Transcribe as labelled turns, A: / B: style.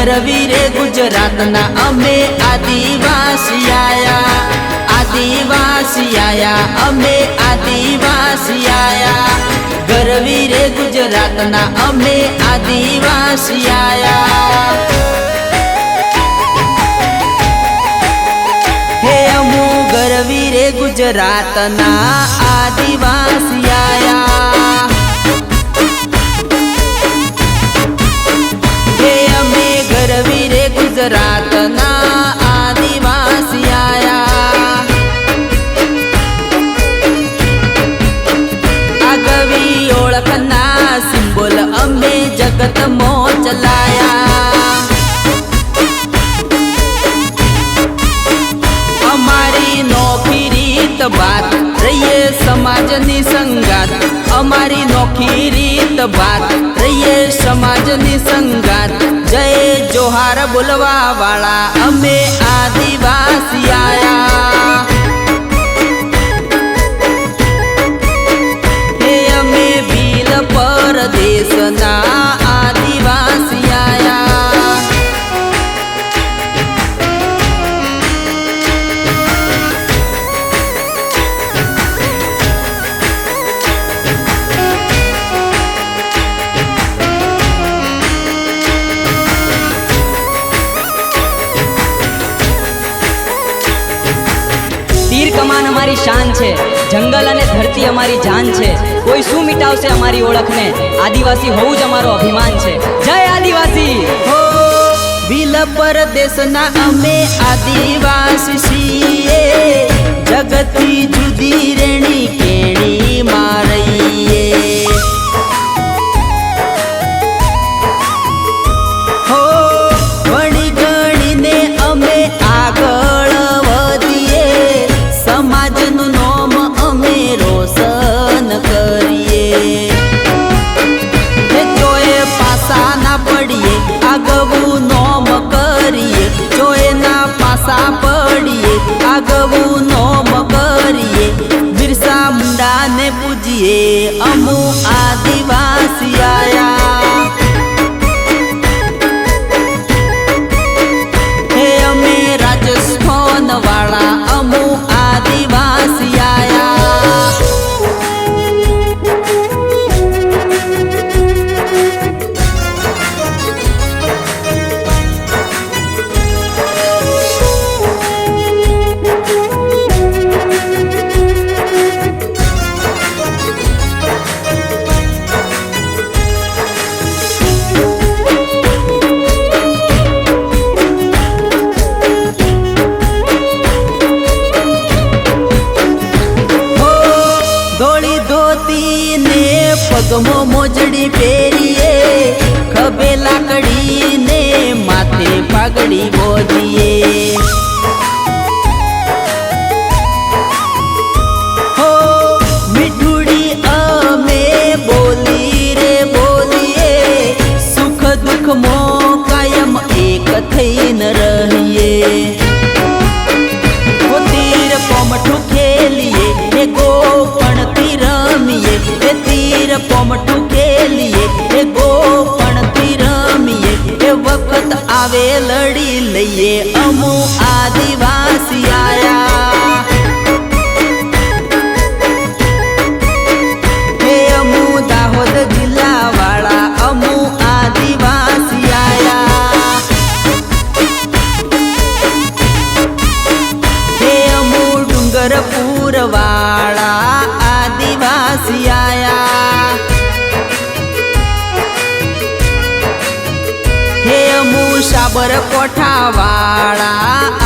A: ગરવી રે ગુજરાતના અમે આદિવાસી આયા, આદિવાસી આયા, અમે આદિવાસી આયા, ગરવી રે ગુજરાતના અમે આદિવાસી આયા। હે અમુ ગરવી રે ગુજરાતના આદિવાસી આયા, હે અમે ગરવી રે ગુજરાતના આદિવાસી આયા। આગવી ઓળખના સિમ્બોલ અમે જગતમાં ચલાયા, અમારી નોખી રીત બાત રહીએ સમાજની સંગાત, અમારી નોખી રીત બાત રહીએ સમાજની સંગાત। જય જોહાર બોલવા વાળા અમે આદિવાસી આયા, હે અમે ભીલ પરદેશના આદિવાસી આયા।
B: तीर कमान हमारी शान छे, जंगल अने धरती हमारी जान छे। कोई शू मिटावशे हमारी ओळख ने, आदिवासी होवुं ज अमारो अभिमान छे। जय आदिवासी
A: हो भील परदेशना अमे आदिवासी छीए, जगतथी जुदी रेणी केणी मां रहीए। हो भणी गणीने अमे આગળ વધીએ, સમાજનું નામ અમે રોશન કરીએ। જોએ પાસા ના પડીએ, આગવું નામ કરીએ, જોએ ના પાસા પડીએ, આગવું નામ કરીએ। બિરસા મુંડાને પૂજીએ અમુ આદિવાસી આયા, હે અમે રાજસ્થાન વાળા અમુ આદિવાસી આયા। ધોળી ધોતી ને પગમાં મોજડી પહેરીએ, ખભે લાકડી ને માથે પાઘડી બોધીએ। હો મીઠુડી અમે બોલી રે બોલીએ, સુખ દુઃખ મો કાયમ એક થઈને રહીએ। તીર પોમઠું ખેલીએ, હે ગોપણથી રમીએ, હે તીર પોમઠું ખેલીએ, હે ગોપણથી રમીએ। એ વખત આવે લડી લઈએ અમુ આદિવાસી આયા, હે અમુ દાહોદ જિલ્લા વાળા અમુ આદિવાસી આયા। હે અમુ ડુંગરપુર વાળા આદિવાસી આયા, હે અમુ સાબરકોઠા વાળા